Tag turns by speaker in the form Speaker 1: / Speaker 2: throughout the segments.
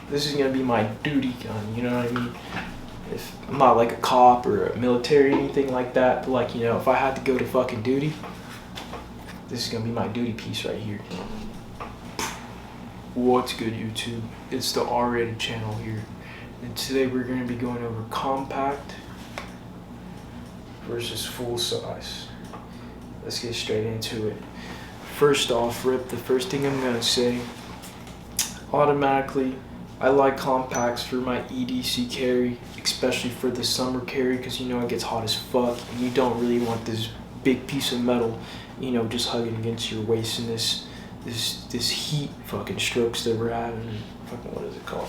Speaker 1: this is gonna be my duty gun, you know what I mean? If I'm not like a cop or a military or anything like that, but like, you know, if I had to go to fucking duty, this is gonna be my duty piece right here. What's good, YouTube? It's the R-rated channel here, and today we're gonna be going over compact versus full size. Let's get straight into it. First off, Rip, the first thing I'm gonna say, automatically, I like compacts for my EDC carry, especially for the summer carry, because you know it gets hot as fuck, and you don't really want this big piece of metal, you know, just hugging against your waist in this heat fucking strokes that we're having. Fucking, what is it called?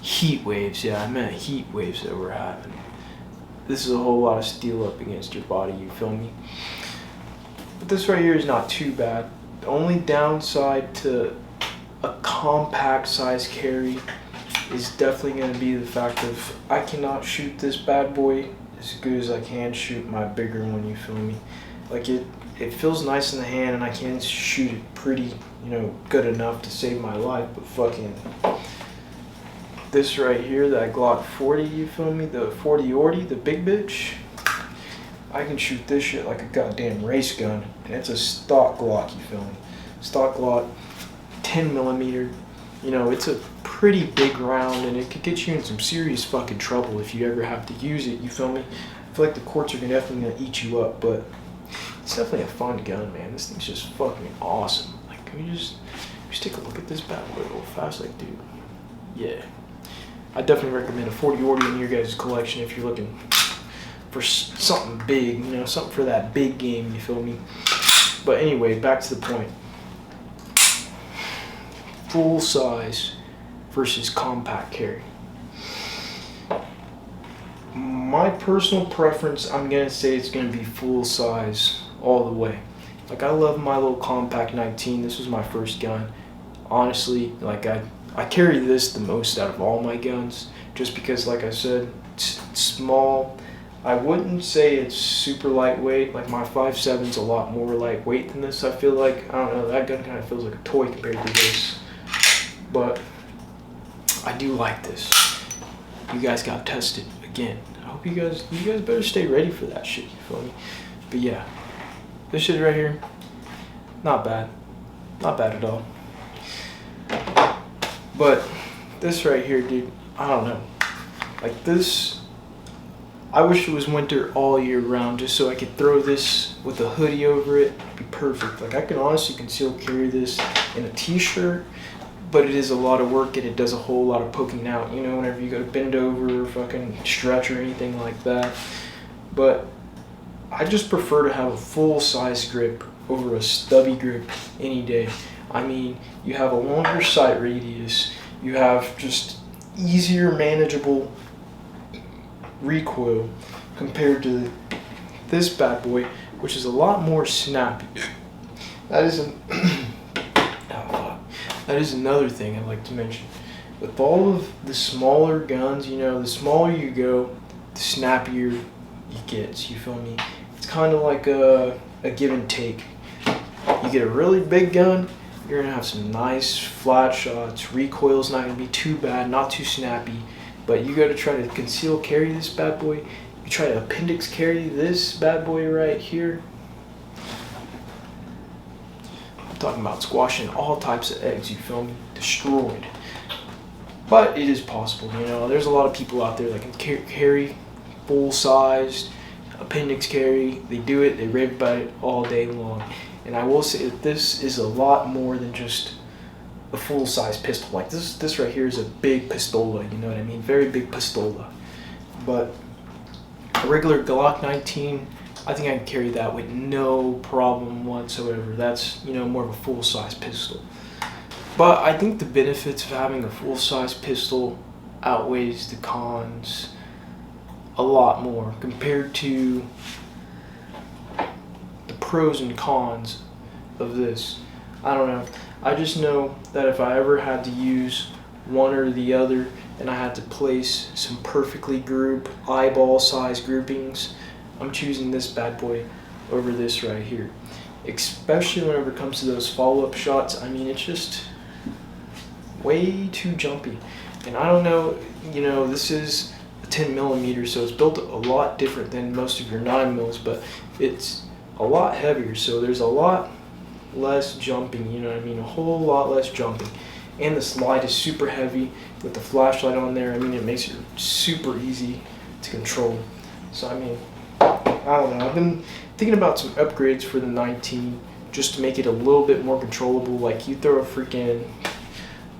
Speaker 1: Heat waves. Yeah, I meant heat waves that we're having. This is a whole lot of steel up against your body, you feel me? But this right here is not too bad. The only downside to a compact size carry is definitely going to be the fact of I cannot shoot this bad boy as good as I can shoot my bigger one, you feel me? Like it feels nice in the hand and I can shoot it pretty, you know, good enough to save my life, but fucking this right here, that Glock 40, you feel me? The 40-40, the big bitch, I can shoot this shit like a goddamn race gun, and it's a stock Glock, you feel me? Stock Glock, 10 millimeter, you know, it's a pretty big round and it could get you in some serious fucking trouble if you ever have to use it, you feel me? I feel like the courts are definitely gonna eat you up, but it's definitely a fun gun, man. This thing's just fucking awesome. Like, can you just take a look at this bad boy real fast? Like, dude, yeah. I definitely recommend a 40-40 in your guys' collection if you're looking for something big, you know, something for that big game, you feel me? But anyway, back to the point. Full size versus compact carry. My personal preference, I'm gonna say it's gonna be full size all the way. Like, I love my little compact 19. This was my first gun. Honestly, like I carry this the most out of all my guns, just because, like I said, it's small. I wouldn't say it's super lightweight. Like, my 5.7's a lot more lightweight than this. I feel like, I don't know, that gun kind of feels like a toy compared to this. But I do like this. You guys got tested again. I hope you guys better stay ready for that shit, you feel me? But yeah, this shit right here, not bad. Not bad at all. But this right here, dude, I don't know. Like this, I wish it was winter all year round just so I could throw this with a hoodie over it. It'd be perfect. Like, I can honestly conceal carry this in a t-shirt, but it is a lot of work and it does a whole lot of poking out, you know, whenever you go to bend over or fucking stretch or anything like that. But I just prefer to have a full size grip over a stubby grip any day. I mean, you have a longer sight radius, you have just easier manageable recoil compared to this bad boy, which is a lot more snappy. That is another thing I'd like to mention. With all of the smaller guns, you know, the smaller you go, the snappier it gets, you feel me? It's kind of like a give and take. You get a really big gun, you're gonna have some nice flat shots, recoil's not gonna be too bad, not too snappy, but you gotta try to conceal carry this bad boy. You try to appendix carry this bad boy right here. I'm talking about squashing all types of eggs, you feel me? Destroyed. But it is possible, you know. There's a lot of people out there that can carry full-sized appendix carry. They do it, they rave about it all day long. And I will say that this is a lot more than just a full-size pistol. Like this right here is a big pistola, you know what I mean? Very big pistola. But a regular Glock 19, I think I can carry that with no problem whatsoever. That's, you know, more of a full-size pistol. But I think the benefits of having a full-size pistol outweighs the cons a lot more compared to the pros and cons of this. I don't know. I just know that if I ever had to use one or the other and I had to place some perfectly grouped eyeball size groupings, I'm choosing this bad boy over this right here. Especially whenever it comes to those follow-up shots. I mean, it's just way too jumpy. And I don't know, you know, this is a 10 millimeter, so it's built a lot different than most of your 9 mils, but it's a lot heavier, so there's a lot less jumping, you know what I mean, a whole lot less jumping. And the slide is super heavy with the flashlight on there. I mean, it makes it super easy to control. So I mean, I don't know, I've been thinking about some upgrades for the 19 just to make it a little bit more controllable. Like you throw a freaking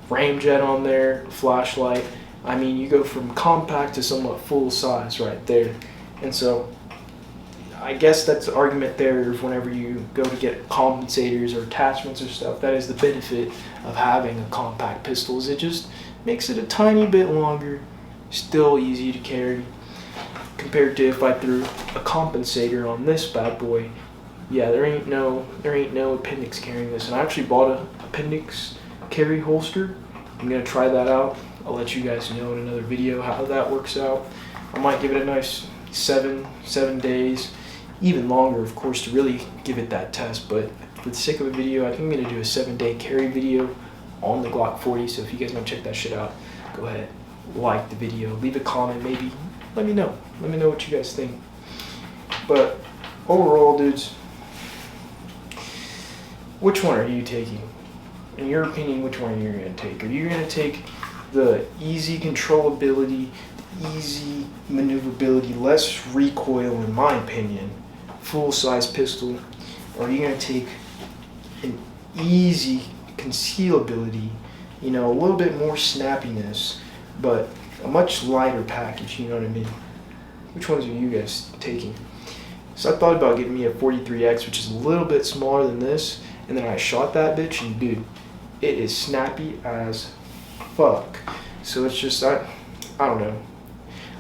Speaker 1: ramjet on there, flashlight, I mean, you go from compact to somewhat full size right there. And so I guess that's the argument there of whenever you go to get compensators or attachments or stuff, that is the benefit of having a compact pistol, is it just makes it a tiny bit longer, still easy to carry, compared to if I threw a compensator on this bad boy. Yeah, there ain't no appendix carrying this. And I actually bought a appendix carry holster. I'm gonna try that out. I'll let you guys know in another video how that works out. I might give it a nice seven days, even longer, of course, to really give it that test. But for the sake of a video, I think I'm gonna do a 7-day carry video on the Glock 40. So if you guys want to check that shit out, go ahead, like the video, leave a comment, maybe let me know what you guys think. But overall, dudes, which one are you taking? In your opinion, which one are you gonna take? Are you gonna take the easy controllability, easy maneuverability, less recoil, in my opinion, full-size pistol, or are you gonna take an easy concealability, you know, a little bit more snappiness, but a much lighter package, you know what I mean? Which ones are you guys taking? So I thought about getting me a 43X, which is a little bit smaller than this, and then I shot that bitch, and dude, it is snappy as fuck. So it's just, I don't know.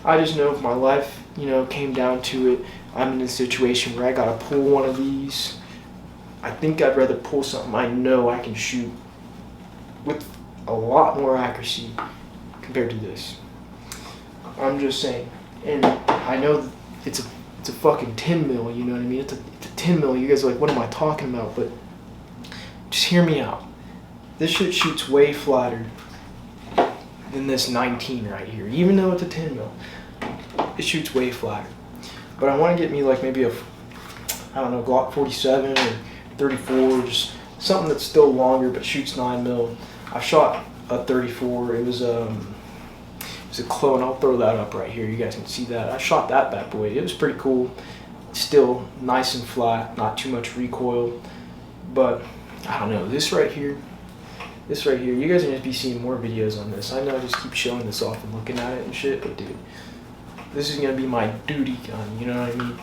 Speaker 1: I just know if my life, you know, came down to it, I'm in a situation where I gotta pull one of these, I think I'd rather pull something I know I can shoot with a lot more accuracy compared to this. I'm just saying. And I know it's a fucking 10 mil, you know what I mean? It's a 10 mil. You guys are like, what am I talking about? But just hear me out. This shit shoots way flatter than this 19 right here. Even though it's a 10 mil, it shoots way flatter. But I want to get me like maybe a, I don't know, Glock 47 or 34, just something that's still longer but shoots 9 mil. I shot a 34. It was a clone. I'll throw that up right here. You guys can see that. I shot that bad boy. It was pretty cool. Still nice and flat, not too much recoil. But I don't know. This right here, you guys are gonna be seeing more videos on this. I know I just keep showing this off and looking at it and shit, but dude, this is gonna be my duty gun. You know what I mean?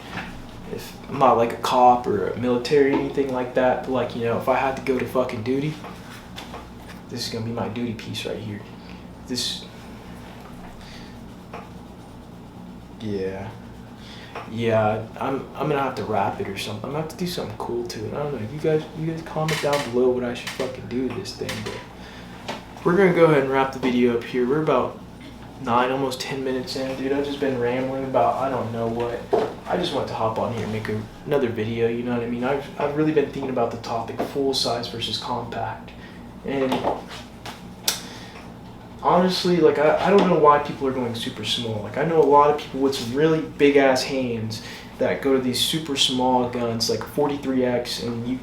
Speaker 1: If I'm not like a cop or a military or anything like that, but like, you know, if I had to go to fucking duty, this is gonna be my duty piece right here. This, yeah, I'm gonna have to wrap it or something. I'm gonna have to do something cool to it. I don't know. You guys comment down below what I should fucking do to this thing. But we're gonna go ahead and wrap the video up here. We're about 9, almost 10 minutes in, dude. I've just been rambling about I don't know what. I just want to hop on here and make another video. You know what I mean? I've really been thinking about the topic full size versus compact, and honestly, like, I don't know why people are going super small. Like, I know a lot of people with some really big ass hands that go to these super small guns like 43X, and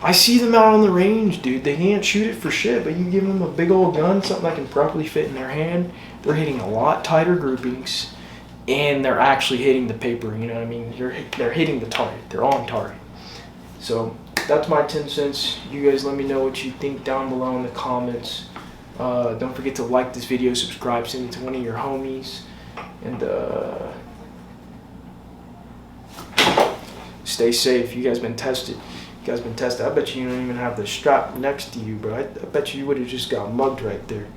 Speaker 1: I see them out on the range, dude. They can't shoot it for shit, but you give them a big old gun, something that can properly fit in their hand, they're hitting a lot tighter groupings, and they're actually hitting the paper, you know what I mean? They're hitting the target. They're on target. So that's my 10 cents. You guys let me know what you think down below in the comments. Don't forget to like this video, subscribe, send it to one of your homies, and stay safe. You guys been tested. I bet you don't even have the strap next to you, but I bet you would have just got mugged right there.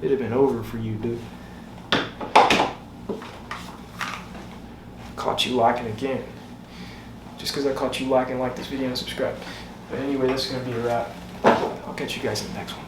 Speaker 1: It'd have been over for you, dude. Caught you lacking again. Just because I caught you lacking, like this video and subscribe. But anyway, that's going to be a wrap. I'll catch you guys in the next one.